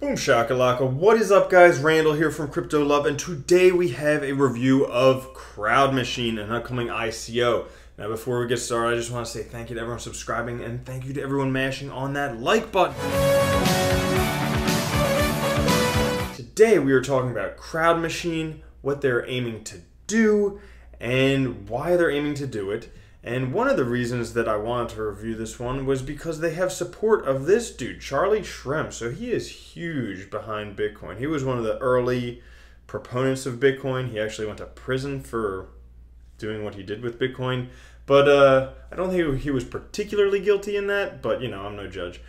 Boom shakalaka. What is up, guys? Randall here from Crypto Love, and today we have a review of Crowd Machine, an upcoming ICO. Now, before we get started, I just want to say thank you to everyone subscribing and thank you to everyone mashing on that like button. Today we are talking about Crowd Machine, what they're aiming to do, and why they're aiming to do it. And one of the reasons that I wanted to review this one was because they have support of this dude, Charlie Shrem. So he is huge behind Bitcoin. He was one of the early proponents of Bitcoin. He actually went to prison for doing what he did with Bitcoin. But I don't think he was particularly guilty in that, but you know, I'm no judge.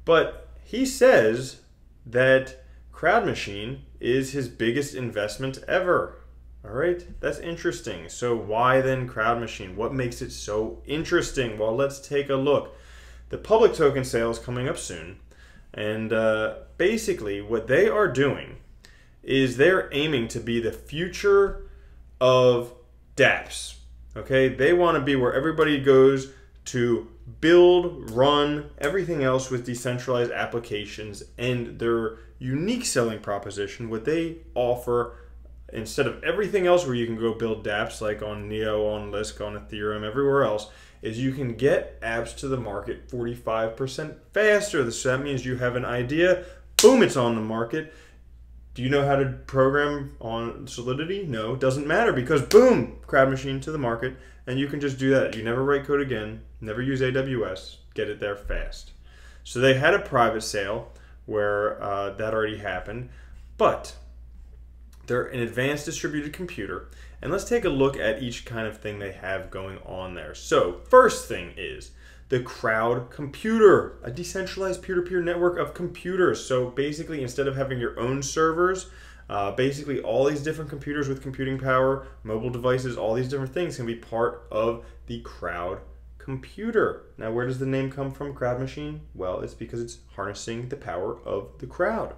But he says that Crowd Machine is his biggest investment ever. All right, that's interesting. So why then Crowd Machine? What makes it so interesting? Well, let's take a look. The public token sale is coming up soon. And basically what they are doing is they're aiming to be the future of dApps. Okay, they want to be where everybody goes to build, run, everything else with decentralized applications. And their unique selling proposition, what they offer instead of everything else where you can go build dApps like on Neo, on Lisk, on Ethereum, everywhere else, is you can get apps to the market 45% faster. So that means you have an idea, boom, it's on the market. Do you know how to program on Solidity? No, doesn't matter because boom, Crowd Machine to the market, and you can just do that. You never write code again, never use AWS, get it there fast. So they had a private sale where that already happened, but they're an advanced distributed computer, and let's take a look at each kind of thing they have going on there. So first thing is the Crowd Computer, a decentralized peer-to-peer network of computers. So basically, instead of having your own servers, basically all these different computers with computing power, mobile devices, all these different things can be part of the Crowd Computer. Now, where does the name come from, Crowd Machine? Well, it's because it's harnessing the power of the crowd.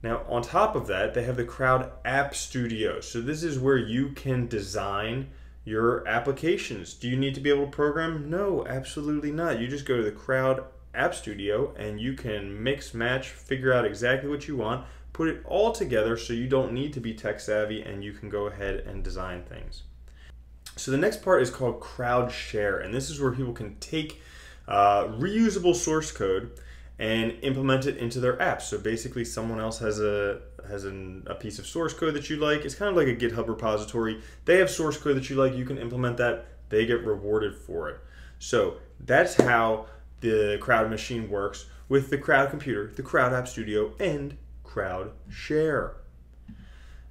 Now, on top of that, they have the Crowd App Studio. So this is where you can design your applications. Do you need to be able to program? No, absolutely not. You just go to the Crowd App Studio and you can mix, match, figure out exactly what you want, put it all together so you don't need to be tech savvy and you can go ahead and design things. So the next part is called Crowd Share, and this is where people can take reusable source code and implement it into their apps. So basically someone else has a piece of source code that you like. It's kind of like a GitHub repository. They have source code that you like, you can implement that, they get rewarded for it. So that's how the Crowd Machine works with the Crowd Computer, the Crowd App Studio, and Crowd Share.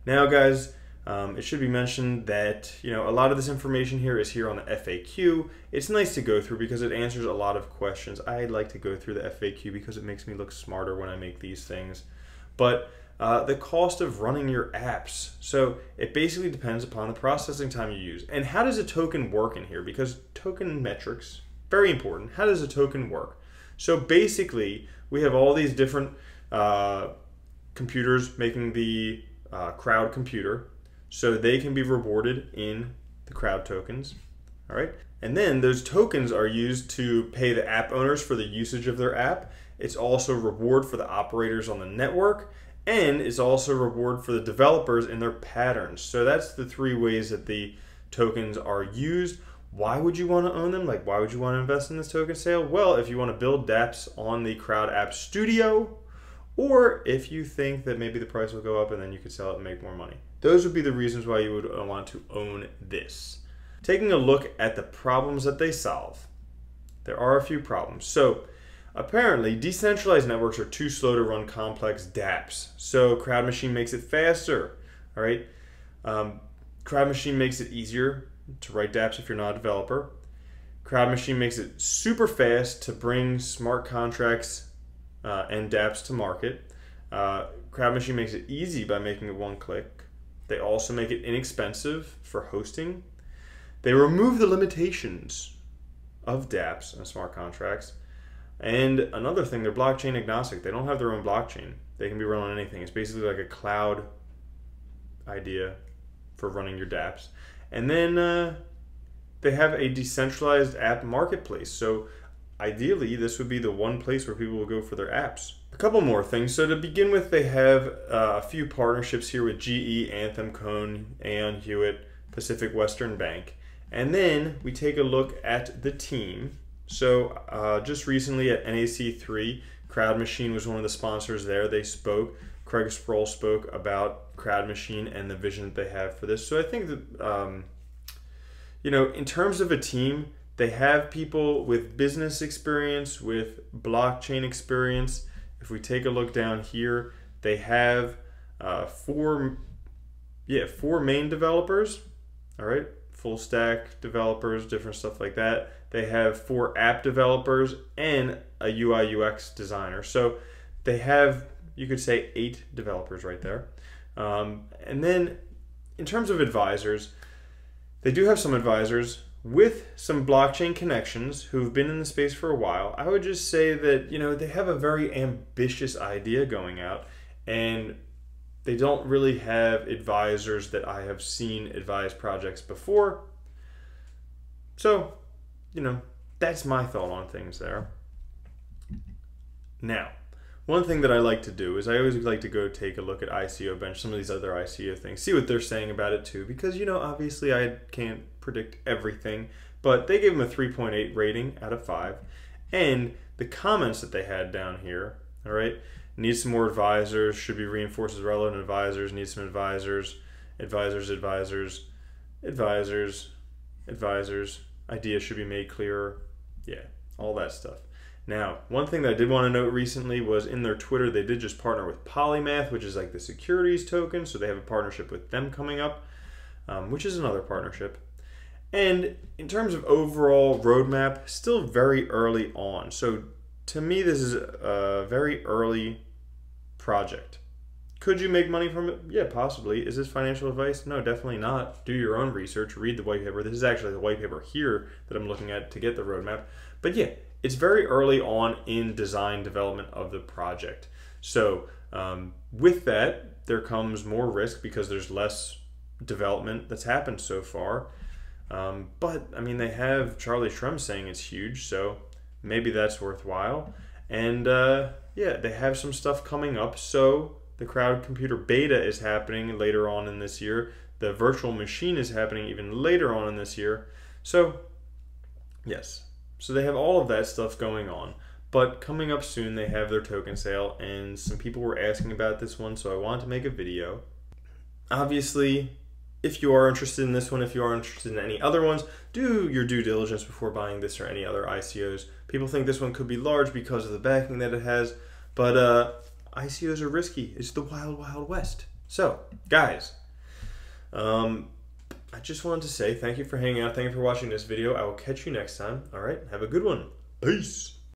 Now guys, it should be mentioned that a lot of this information here is here on the FAQ. It's nice to go through because it answers a lot of questions. I like to go through the FAQ because it makes me look smarter when I make these things. But the cost of running your apps. So it basically depends upon the processing time you use. And how does a token work in here? Because token metrics, very important. How does a token work? So basically, we have all these different computers making the Crowd Computer. So they can be rewarded in the Crowd tokens, all right? And then those tokens are used to pay the app owners for the usage of their app. It's also reward for the operators on the network, and it's also reward for the developers in their patterns. So that's the three ways that the tokens are used. Why would you want to own them? Like, why would you want to invest in this token sale? Well, if you want to build dApps on the Crowd App Studio, or if you think that maybe the price will go up and then you could sell it and make more money. Those would be the reasons why you would want to own this. Taking a look at the problems that they solve, there are a few problems. So apparently decentralized networks are too slow to run complex dApps. So Crowd Machine makes it faster, all right? Crowd Machine makes it easier to write dApps if you're not a developer. Crowd Machine makes it super fast to bring smart contracts and dApps to market. Crowd Machine makes it easy by making it one click. They also make it inexpensive for hosting. They remove the limitations of dApps and smart contracts. And another thing, they're blockchain agnostic. They don't have their own blockchain. They can be run on anything. It's basically like a cloud idea for running your dApps. And then they have a decentralized app marketplace. So ideally, this would be the one place where people will go for their apps. A couple more things. So to begin with, they have a few partnerships here with GE, Anthem, Cone, Aon, Hewitt, Pacific Western Bank. And then we take a look at the team. So just recently at NAC3, Crowd Machine was one of the sponsors there. They spoke. Craig Sproul spoke about Crowd Machine and the vision that they have for this. So I think that, in terms of a team, they have people with business experience, with blockchain experience. If we take a look down here, they have four main developers, all right, full stack developers, different stuff like that. They have 4 app developers and a UI UX designer. So they have, you could say, 8 developers right there. And then in terms of advisors, they do have some advisors with some blockchain connections who've been in the space for a while. I would just say that, they have a very ambitious idea going out, and they don't really have advisors that I have seen advise projects before. So, that's my thought on things there. Now, one thing that I like to do is I always like to go take a look at ICO Bench, some of these other ICO things, see what they're saying about it too, because, obviously I can't predict everything, but they gave them a 3.8 rating out of 5. And the comments that they had down here, all right, need some more advisors, should be reinforced as relevant advisors, need some advisors, advisors, ideas should be made clearer, yeah, all that stuff. Now, one thing that I did want to note recently was in their Twitter, they did just partner with Polymath, which is like the securities token. So they have a partnership with them coming up, which is another partnership. And in terms of overall roadmap, still very early on. So to me, this is a very early project. Could you make money from it? Yeah, possibly. Is this financial advice? No, definitely not. Do your own research, read the white paper. This is actually the white paper here that I'm looking at to get the roadmap. But yeah, it's very early on in design development of the project. So with that, there comes more risk because there's less development that's happened so far. But I mean, they have Charlie Shrem saying it's huge, so maybe that's worthwhile. And yeah, they have some stuff coming up. So the Crowd Computer Beta is happening later on in this year. The virtual machine is happening even later on in this year. So yes. So they have all of that stuff going on, but coming up soon they have their token sale, and some people were asking about this one, so I wanted to make a video. Obviously, if you are interested in this one, if you are interested in any other ones, do your due diligence before buying this or any other ICOs. People think this one could be large because of the backing that it has, but ICOs are risky. It's the wild, wild west. So, guys, I just wanted to say thank you for hanging out. Thank you for watching this video. I will catch you next time. All right. Have a good one. Peace.